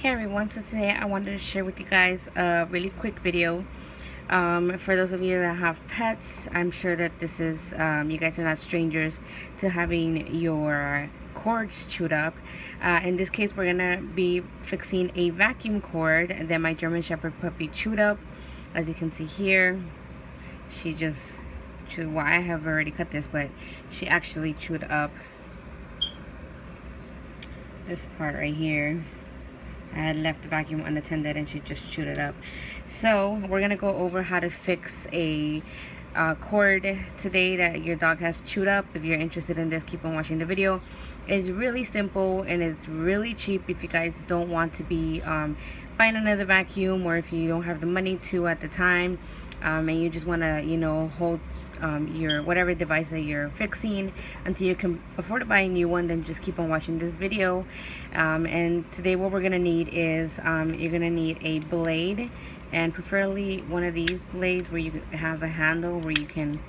Hey everyone, so today I wanted to share with you guys a really quick video. For those of you that have pets, I'm sure that this is, you guys are not strangers to having your cords chewed up. In this case, we're gonna be fixing a vacuum cord that my German Shepherd puppy chewed up. As you can see here, she just chewed, well, I have already cut this, but she actually chewed up this part right here. I had left the vacuum unattended and she just chewed it up. So we're gonna go over how to fix a cord today that your dog has chewed up. If you're interested in this, keep on watching the video. It's really simple and it's really cheap if you guys don't want to be buying another vacuum, or if you don't have the money to at the time, and you just want to, you know, hold your whatever device that you're fixing until you can afford to buy a new one. Then just keep on watching this video. And today what we're gonna need is you're gonna need a blade, and preferably one of these blades where it has a handle where you can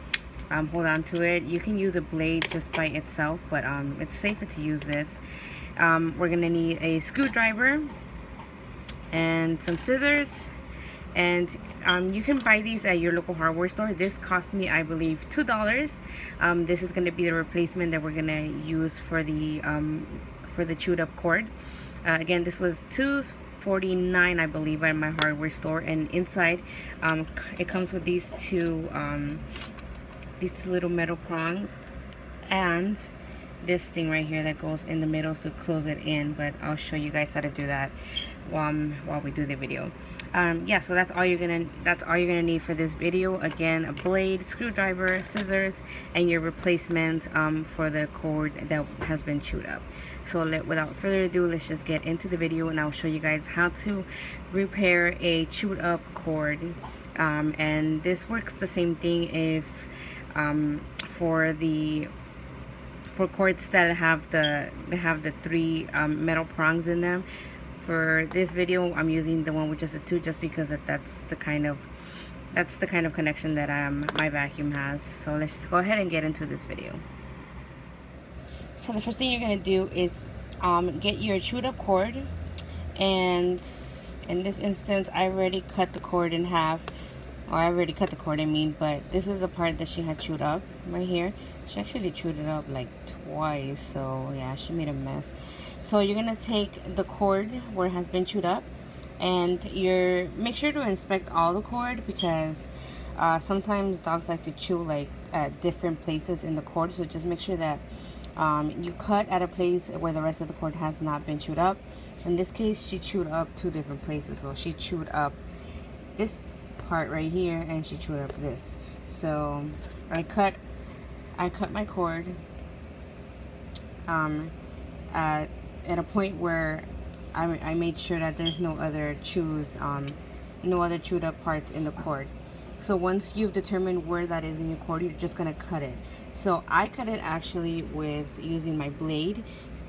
hold on to it. You can use a blade just by itself, but it's safer to use this. We're gonna need a screwdriver and some scissors, and you can buy these at your local hardware store. This cost me, I believe, $2. This is going to be the replacement that we're going to use for the chewed up cord. Again, this was $2.49, I believe, at my hardware store, and inside it comes with these two little metal prongs and this thing right here that goes in the middle to close it in, but I'll show you guys how to do that while we do the video. Yeah, so that's all you're gonna need for this video. Again, a blade, screwdriver, scissors, and your replacement for the cord that has been chewed up. So without further ado, let's just get into the video, and I'll show you guys how to repair a chewed up cord. And this works the same thing if for cords that have the three metal prongs in them. For this video, I'm using the one with just the two, just because that's the kind of connection that my vacuum has. So let's just go ahead and get into this video. So the first thing you're gonna do is get your chewed up cord, and in this instance, I already cut the cord in half. Or I already cut the cord, I mean, but this is a part that she had chewed up right here. She actually chewed it up like twice, so yeah, she made a mess. So you're gonna take the cord where it has been chewed up, and make sure to inspect all the cord, because sometimes dogs like to chew like at different places in the cord. So just make sure that you cut at a place where the rest of the cord has not been chewed up. In this case, she chewed up two different places. So she chewed up this part right here, and she chewed up this. So I cut my cord at a point where I made sure that there's no other chewed up parts in the cord. So once you've determined where that is in your cord, you're just gonna cut it. So I cut it actually with using my blade,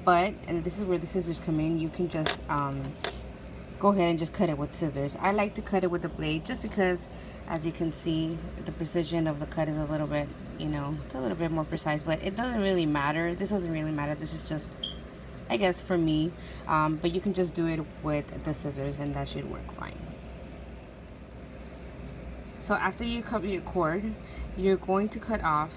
and this is where the scissors come in. You can just go ahead and just cut it with scissors. I like to cut it with the blade just because, as you can see, the precision of the cut is a little bit, you know, it's a little bit more precise, but it doesn't really matter. This doesn't really matter. This is just, I guess, for me. But you can just do it with the scissors and that should work fine. So after you cut your cord, you're going to cut off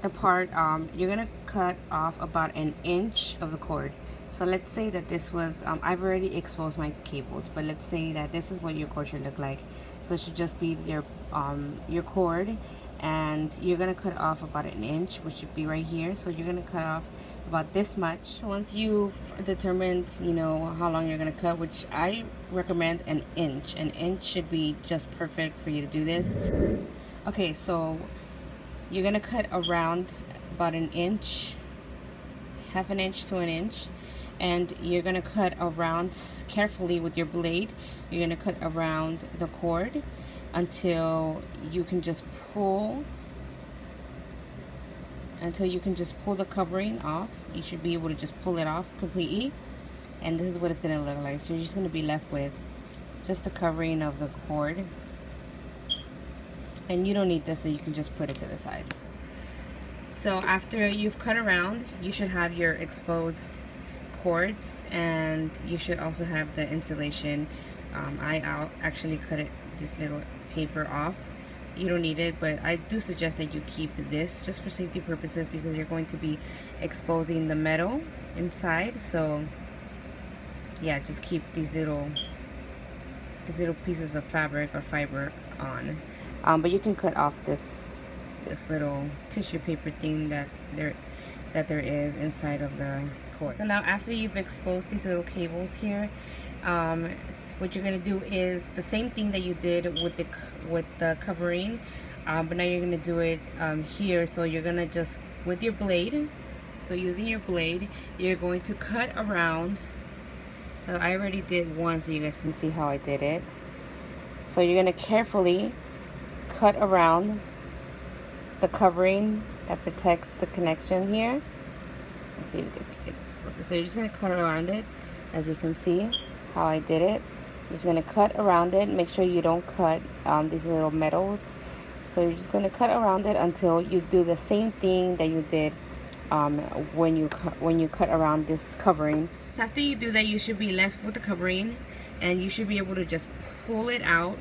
the part, you're going to cut off about 1 inch of the cord. So let's say that this was, I've already exposed my cables, but let's say that this is what your cord should look like. So it should just be your cord, and you're gonna cut off about 1 inch, which should be right here. So you're gonna cut off about this much. So once you've determined, you know, how long you're gonna cut, which I recommend 1 inch. 1 inch should be just perfect for you to do this. Okay, so you're gonna cut around about 1 inch, half an inch to 1 inch. And you're going to cut around carefully with your blade. You're going to cut around the cord until you can just pull the covering off. You should be able to just pull it off completely, and this is what it's going to look like. So you're just going to be left with just the covering of the cord, and you don't need this, so you can just put it to the side. So after you've cut around, you should have your exposed cords, and you should also have the insulation. I actually cut this little paper off. You don't need it, but I do suggest that you keep this just for safety purposes, because you're going to be exposing the metal inside. So yeah, just keep these little pieces of fabric or fiber on. But you can cut off this little tissue paper thing that there is inside of the cord. So now after you've exposed these little cables here, what you're gonna do is the same thing that you did with the covering, but now you're gonna do it here. So you're gonna just, with your blade, so using your blade, you're going to cut around. I already did one so you guys can see how I did it. So you're gonna carefully cut around the covering that protects the connection here. Let's see if we can get it to focus. So you're just gonna cut around it, as you can see how I did it. You're just gonna cut around it. Make sure you don't cut these little metals. So you're just gonna cut around it until you do the same thing that you did when you cut around this covering. So after you do that, you should be left with the covering, and you should be able to just pull it out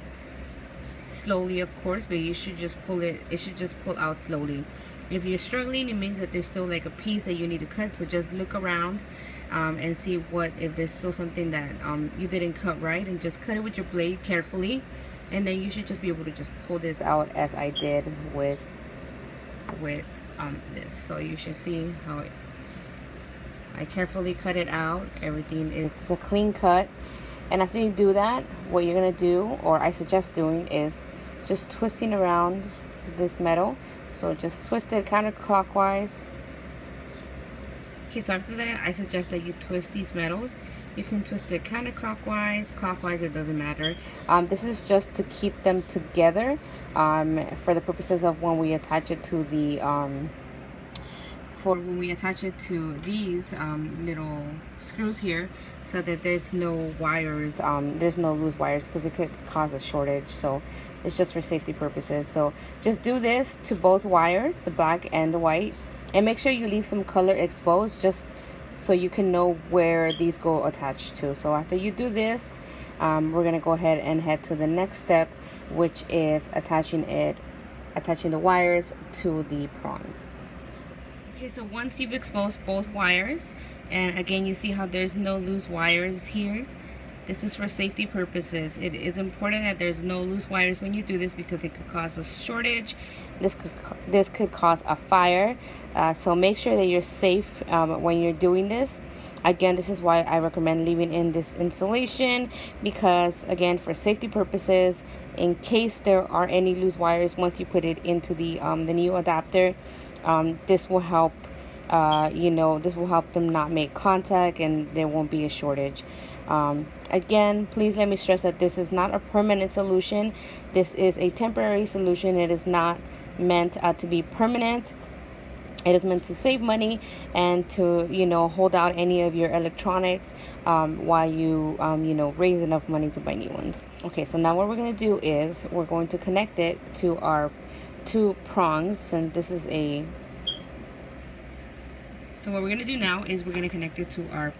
slowly, of course, but you should just pull it. It should just pull out slowly. If you're struggling, it means that there's still like a piece that you need to cut. So just look around and see if there's still something that you didn't cut right, and just cut it with your blade carefully, and then you should just be able to just pull this out as I did with this. So you should see how I carefully cut it out. Everything is a clean cut. And after you do that, what you're gonna do, or I suggest doing, is just twisting around this metal. So just twist it counterclockwise. Okay, so after that, I suggest that you twist these metals. You can twist it counterclockwise, clockwise, it doesn't matter. This is just to keep them together for the purposes of when we attach it to the these little screws here, so that there's no wires, there's no loose wires, because it could cause a shortage. So it's just for safety purposes. So just do this to both wires, the black and the white, and make sure you leave some color exposed, just so you can know where these go attached to. So after you do this, we're gonna go ahead and head to the next step, which is attaching the wires to the prongs. Okay, so once you've exposed both wires, and again you see how there's no loose wires here, this is for safety purposes. It is important that there's no loose wires when you do this, because it could cause a shortage. This could cause a fire. So make sure that you're safe when you're doing this. Again, this is why I recommend leaving in this insulation, because again, for safety purposes, in case there are any loose wires, once you put it into the new adapter, this will help this will help them not make contact, and there won't be a shortage. Again, please let me stress that this is not a permanent solution. This is a temporary solution. It is not meant to be permanent. It is meant to save money and to hold out any of your electronics while you raise enough money to buy new ones. Okay, so now what we're going to do is we're going to connect it to our two prongs, and this is so what we're going to do now is we're going to connect it to our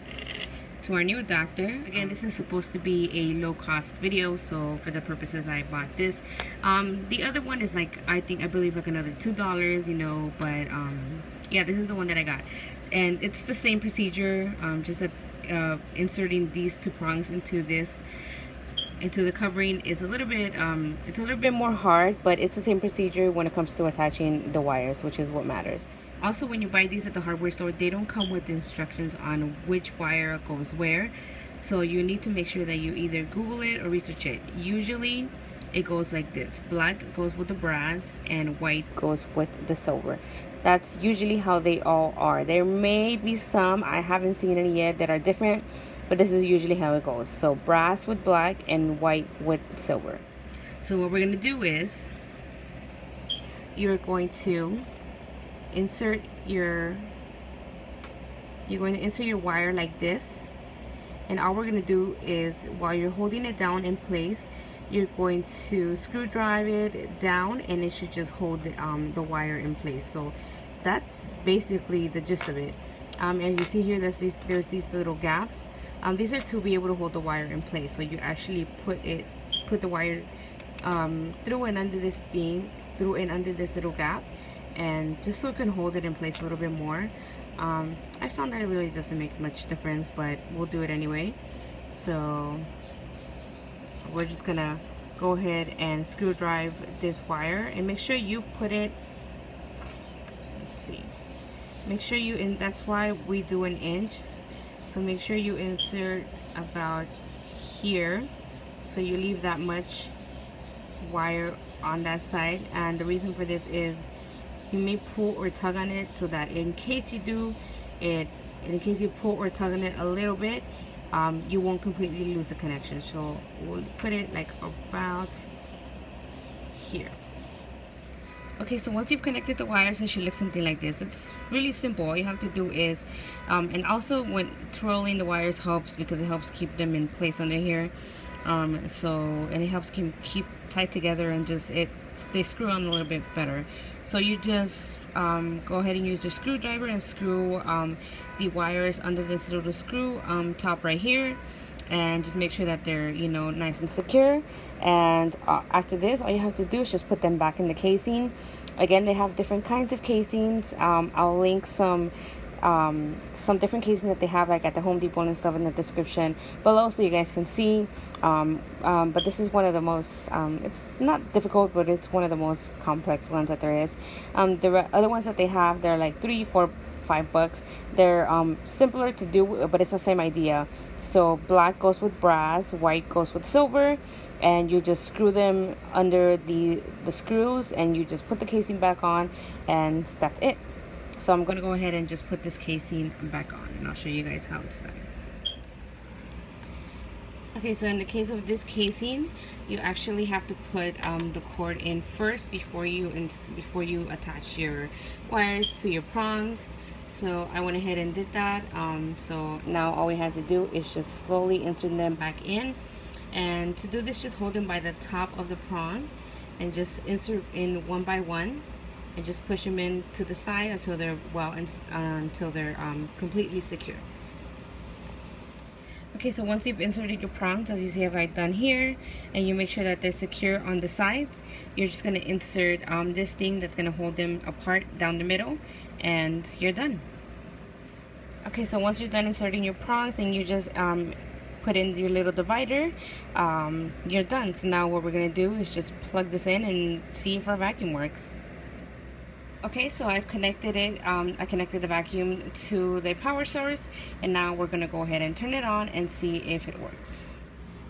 new adapter. Again, this is supposed to be a low-cost video, so for the purposes I bought this. The other one is like I believe like another $2, but yeah, this is the one that I got, and it's the same procedure, just that inserting these two prongs into the covering is a little bit it's a little bit more hard, but it's the same procedure when it comes to attaching the wires, which is what matters. Also, when you buy these at the hardware store, they don't come with instructions on which wire goes where, so you need to make sure that you either Google it or research it. Usually it goes like this: black goes with the brass and white goes with the silver. That's usually how they all are. There may be some, I haven't seen any yet, that are different, but this is usually how it goes. So brass with black and white with silver. So what we're going to do is you're going to insert your wire like this, and all we're going to do is, while you're holding it down in place, you're going to screw drive it down, and it should just hold the wire in place. So that's basically the gist of it. As you see here, there's these little gaps. These are to be able to hold the wire in place. So you actually put the wire through and under this little gap, and just so it can hold it in place a little bit more. I found that it really doesn't make much difference, but we'll do it anyway. So we're just gonna go ahead and screw drive this wire, and make sure you put it, let's see, make sure you that's why we do an inch. So make sure you insert about here, so you leave that much wire on that side. And the reason for this is you may pull or tug on it, so that in case you pull or tug on it a little bit, you won't completely lose the connection. So we'll put it like about here. Okay, so once you've connected the wires, it should look something like this. It's really simple. All you have to do is, and also when twirling the wires helps, because it helps keep them in place under here. And it helps keep tight together, and they screw on a little bit better. So you just go ahead and use your screwdriver and screw the wires under this little screw top right here, and just make sure that they're nice and secure. And after this, all you have to do is just put them back in the casing. Again, they have different kinds of casings. I'll link some different casings that they have, like at the Home Depot and stuff, in the description below, so you guys can see. But this is one of the most it's not difficult, but it's one of the most complex ones that there is. The other ones that they have, they're like $3, $4, $5. They're simpler to do, but it's the same idea. So black goes with brass, white goes with silver, and you just screw them under the screws, and you just put the casing back on, and that's it. So I'm going to go ahead and just put this casing back on, and I'll show you guys how it's done. Okay, so in the case of this casing, you actually have to put the cord in first before you attach your wires to your prongs. So I went ahead and did that. So now all we have to do is just slowly insert them back in. And to do this, just hold them by the top of the prong and just insert in one by one, and just push them in to the side until they're completely secure. Okay, so once you've inserted your prongs, as you see I've done here, and you make sure that they're secure on the sides, you're just going to insert this thing that's going to hold them apart down the middle, and you're done. Okay, so once you're done inserting your prongs and you just put in your little divider, you're done. So now what we're going to do is just plug this in and see if our vacuum works. Okay, so I've connected it. I connected the vacuum to the power source, and now we're gonna go ahead and turn it on and see if it works.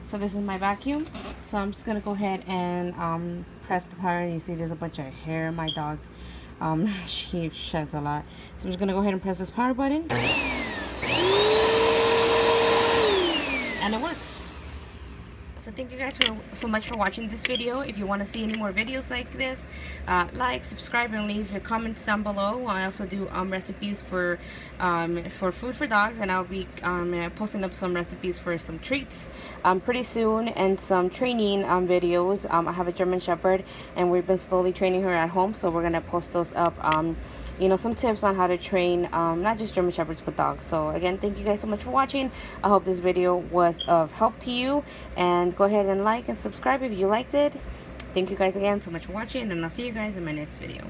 So this is my vacuum. So I'm just gonna go ahead and press the power. You see there's a bunch of hair. My dog, she sheds a lot. So I'm just gonna go ahead and press this power button, and it works. So thank you guys so much for watching this video. If you want to see any more videos like this, like, subscribe, and leave your comments down below. I also do recipes for food for dogs, and I'll be posting up some recipes for some treats pretty soon, and some training videos. I have a German Shepherd, and we've been slowly training her at home, so we're gonna post those up. Some tips on how to train not just German Shepherds but dogs. So again, thank you guys so much for watching. I hope this video was of help to you, and go ahead and like and subscribe if you liked it. Thank you guys again so much for watching, and I'll see you guys in my next video.